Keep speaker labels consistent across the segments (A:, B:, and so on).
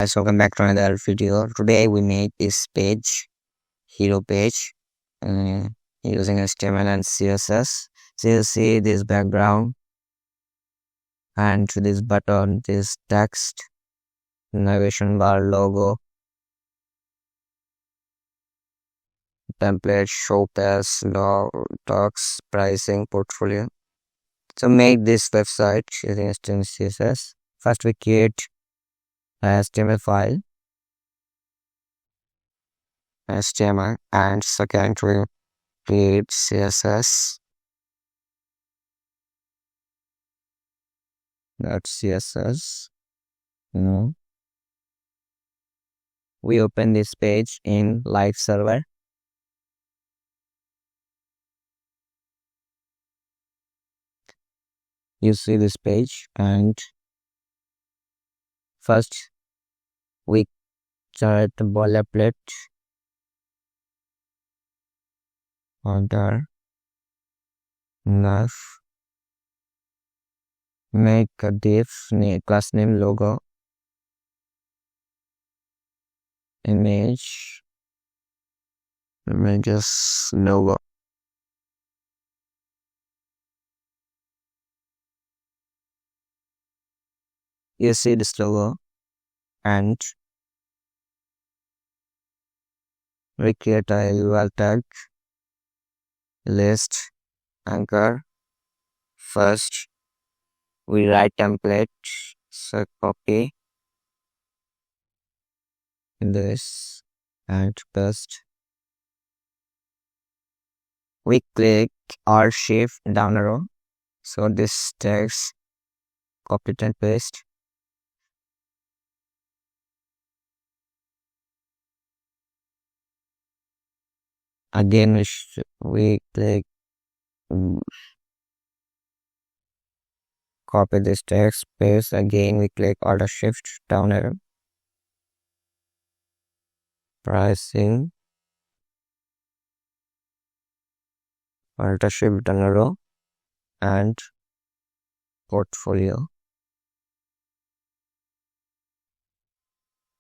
A: Guys, welcome back to another video. Today we make this page, hero page, uh, using HTML and CSS. So you see this background and this button, this text, navigation bar, logo, template, show pass, log, talks, pricing, portfolio. So make this website using HTML and CSS. First we create a HTML file, HTML, and second we create CSS. That's CSS. No. We open this page in live server. You see this page, and first we start the boilerplate order nav, make a div, class name, logo, images, logo. You see this logo, and we create a URL tag, list, anchor. First we write template, so copy this and paste. We click Alt Shift down arrow, so this text copy and paste. Again we click copy this text, paste. Again we click Alt Shift down arrow, pricing, Alt Shift down arrow, and portfolio.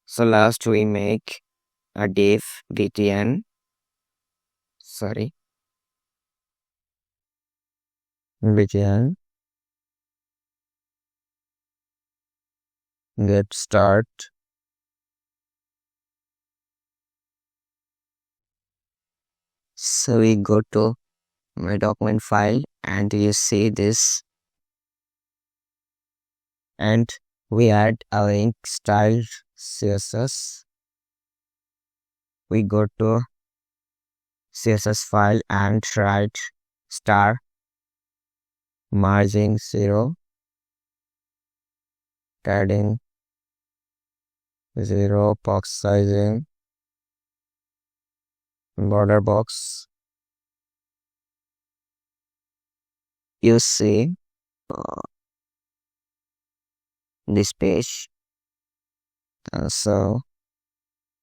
A: So last we make a div btn, btn, get start. So we go to my document file, and you see this, and we add our ink style CSS. We go to CSS file and write star margin 0, padding 0, box sizing, border box. You see this page. So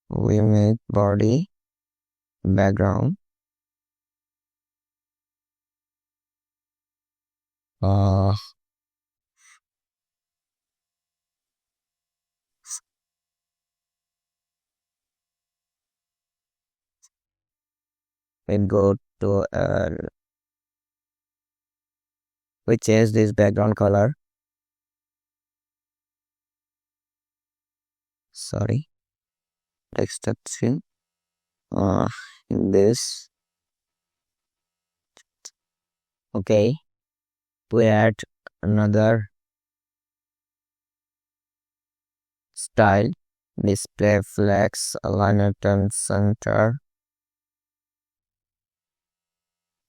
A: we make body, background, we go to we change this background color, text option, in this. Okay, we add another style, display flex, align item center,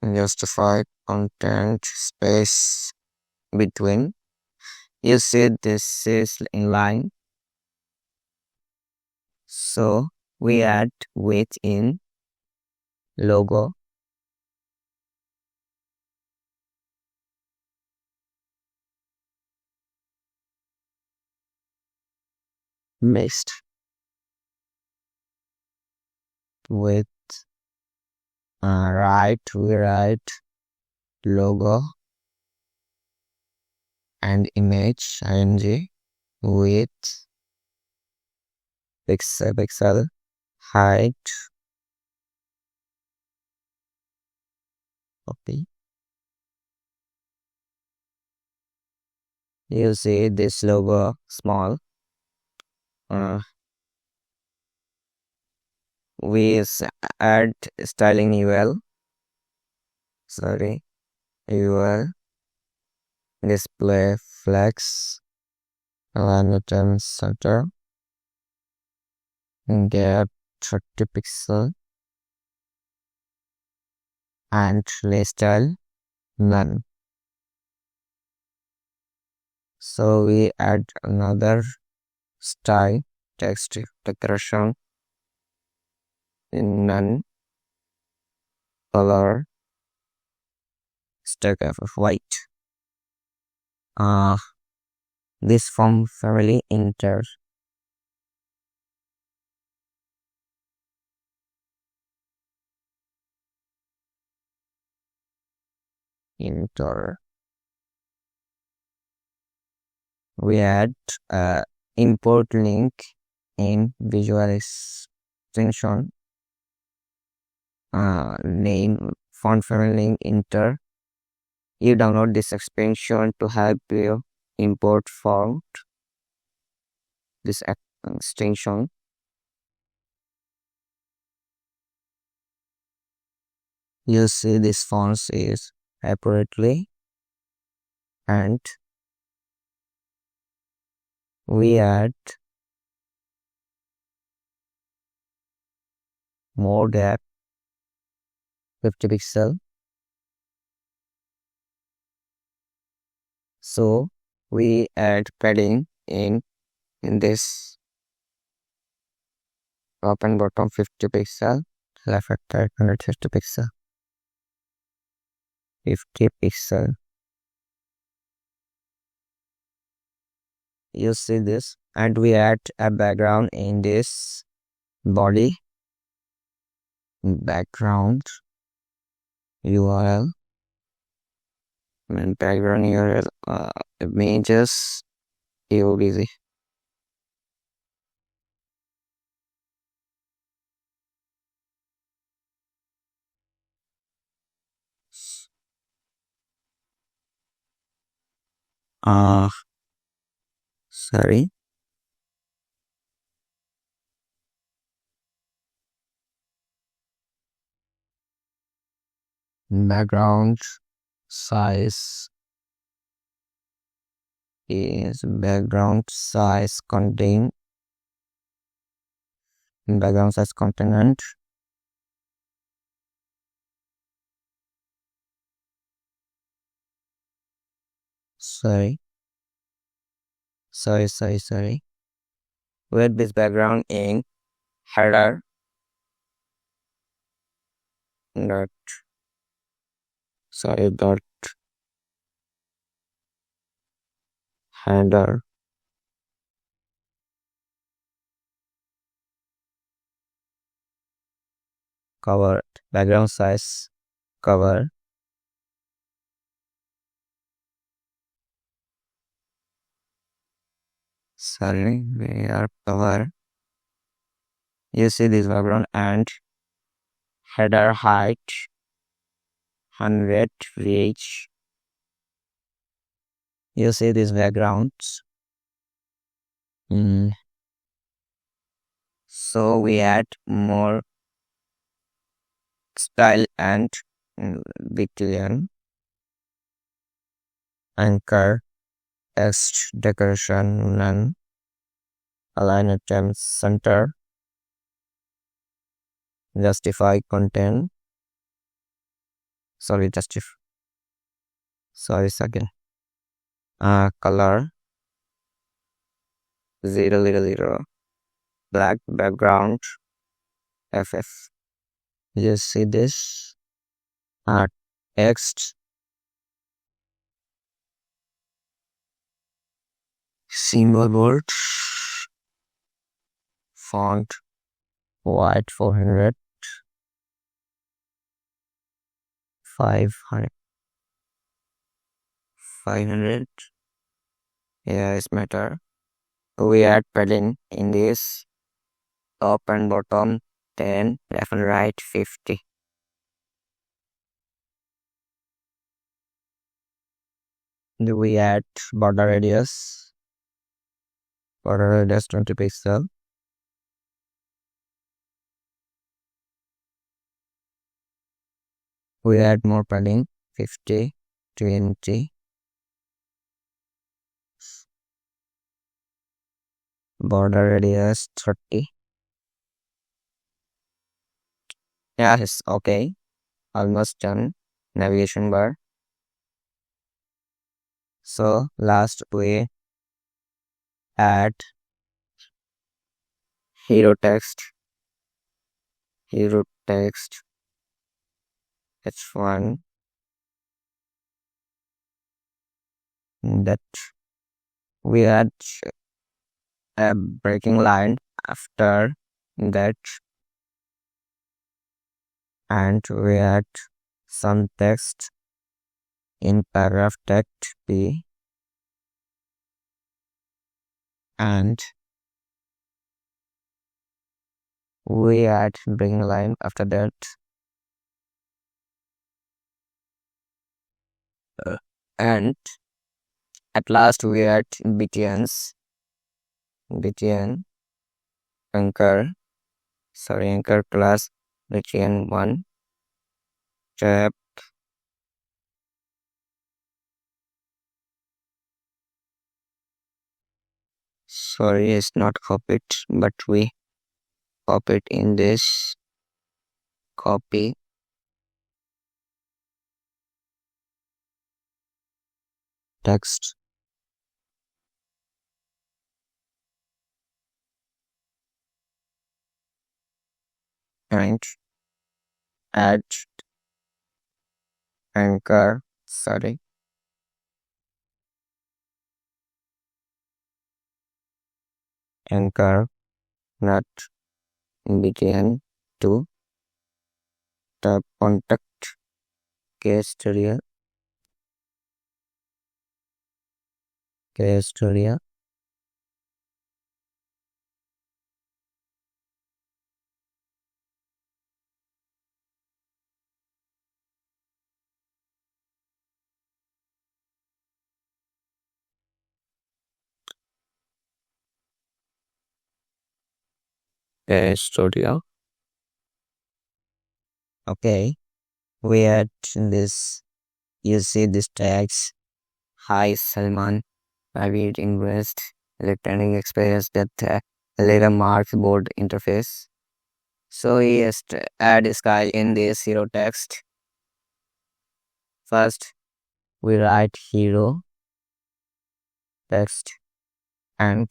A: justify content space between. You see this is inline, so we add width in logo, mixed with right, we write logo and image ing with pixel height. Okay. You see this logo small. Uh, we add styling UL. Sorry, UL display flex alignment and center gap 30 pixel and style none. So we add another style text decoration in none color stack of white. Uh, this from family inter. We add import link in visual extension name font family link inter. You download this extension to help you import font this extension. You see this font is appropriately and we add more gap 50 pixel. So we add padding in this top and bottom 50 pixel, left and right 150 pixel, 50 pixel. You see this, and we add a background in this body background URL and background URL images AOBZ. Uh, sorry. Background size is background size contain background size content. Sorry. Sorry. With this background in header dot dot header cover background size cover. Sorry, we are cover. You see this background and header height 100 VH. You see these backgrounds. So we add more style and Victorian anchor text decoration and align item center justify content. Sorry second. Color 000 black background FF. You see this text symbol board font white 400 500 500. Yeah, it's matter. We add padding in this top and bottom 10, left and right 50. Do we add border radius 20 pixel. We add more padding 50, 20, border radius 30. Yeah, it's okay. Almost done. Navigation bar. So last we add hero text. Hero text H1 that we add a breaking line after that, and we add some text in paragraph text B, and we add breaking line after that. And at last we add btn anchor class btn1 tab. Sorry, it's not copied, but we copy it in this copy text, and add anchor sorry anchor not btn to tab contact case studio. Studio. Okay, we add this. You see this tags. Hi Salman, I read invest electronic experience that later marks board interface. So yes, add sky in this hero text. First, we write hero text and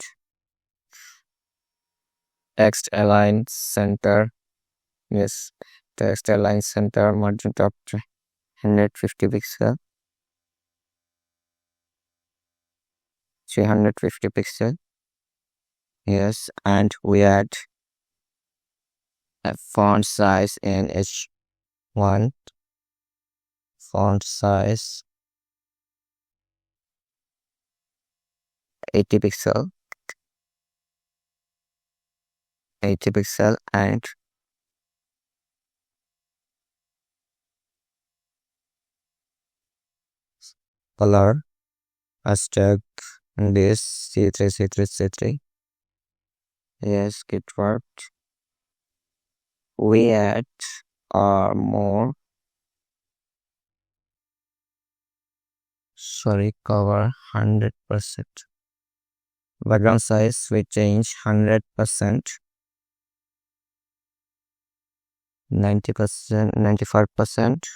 A: text align center. Yes, text align center margin top 150 pixel, 350 pixel. Yes, and we add a font size in H1, font size 80 pixel, 80 pixel, and color hashtag this C3. Yes, it worked. We add more. Sorry, cover 100%. Background size we change 100%, 90%, 95%.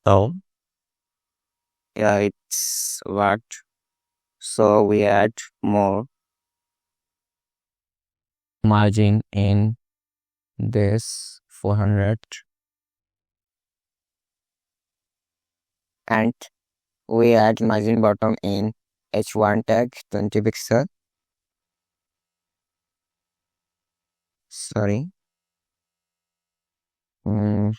A: So yeah, it's worked. So we add more margin in this 400, and we add margin bottom in H1 tag 20 pixel. sorry. Mm,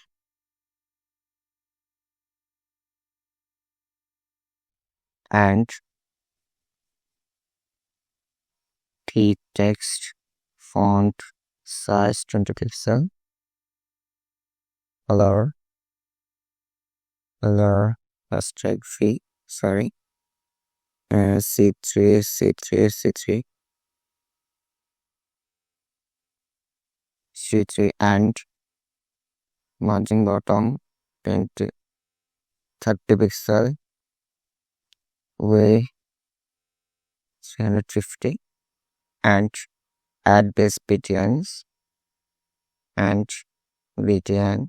A: and the text font size 20 pixel, color hashtag fee, sorry, C3, and margin bottom 20, 30 pixel, way 350, and add base BTNs and BTN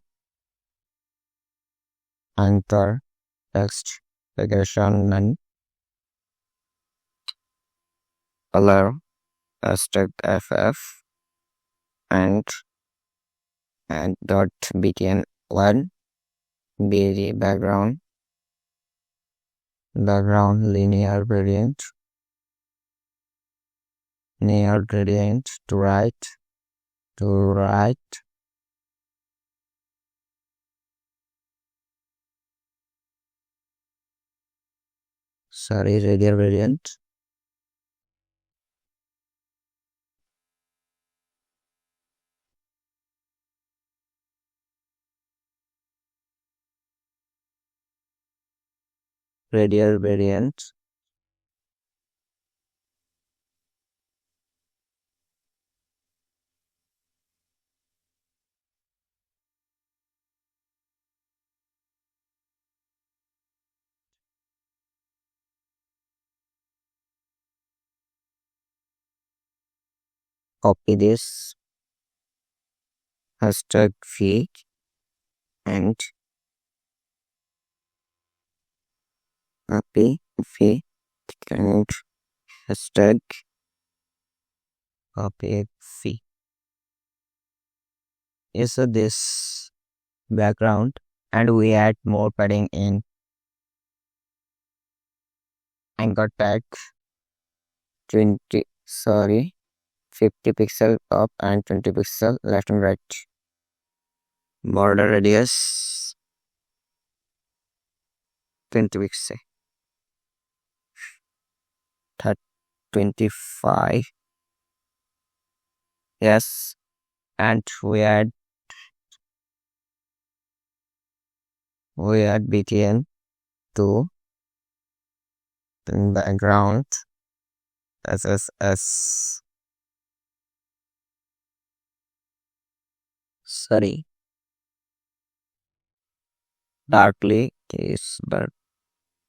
A: anchor text regression none, color hashtag FF, and dot BTN 1, BD background linear gradient to right, sorry, radial gradient, copy this hashtag fee and copy fee and hashtag copy fee. Yes, so this background, and we add more padding in anchor tag 20, sorry, 50 pixel top and 20 pixel left and right. Border radius 20 pixel, 25. Yes, and we add BTN to the background SSS. Sorry, darkly is but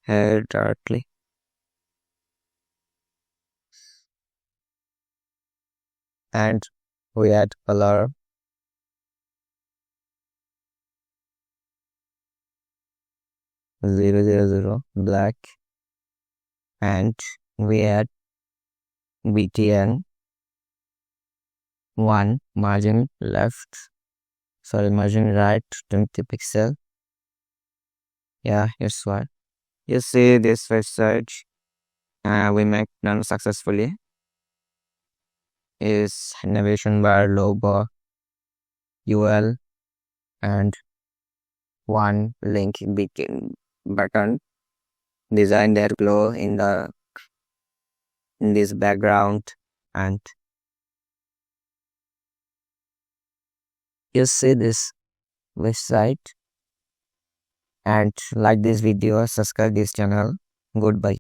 A: hair darkly, and we add color 000 black, and we add BTN 1 margin left, sorry, margin right 20 pixel. Yeah, here's one. You see this website we make done successfully is navigation bar, logo, UL, and one link button. Design their glow in this background, and you see this website, and like this video, subscribe this channel. Goodbye.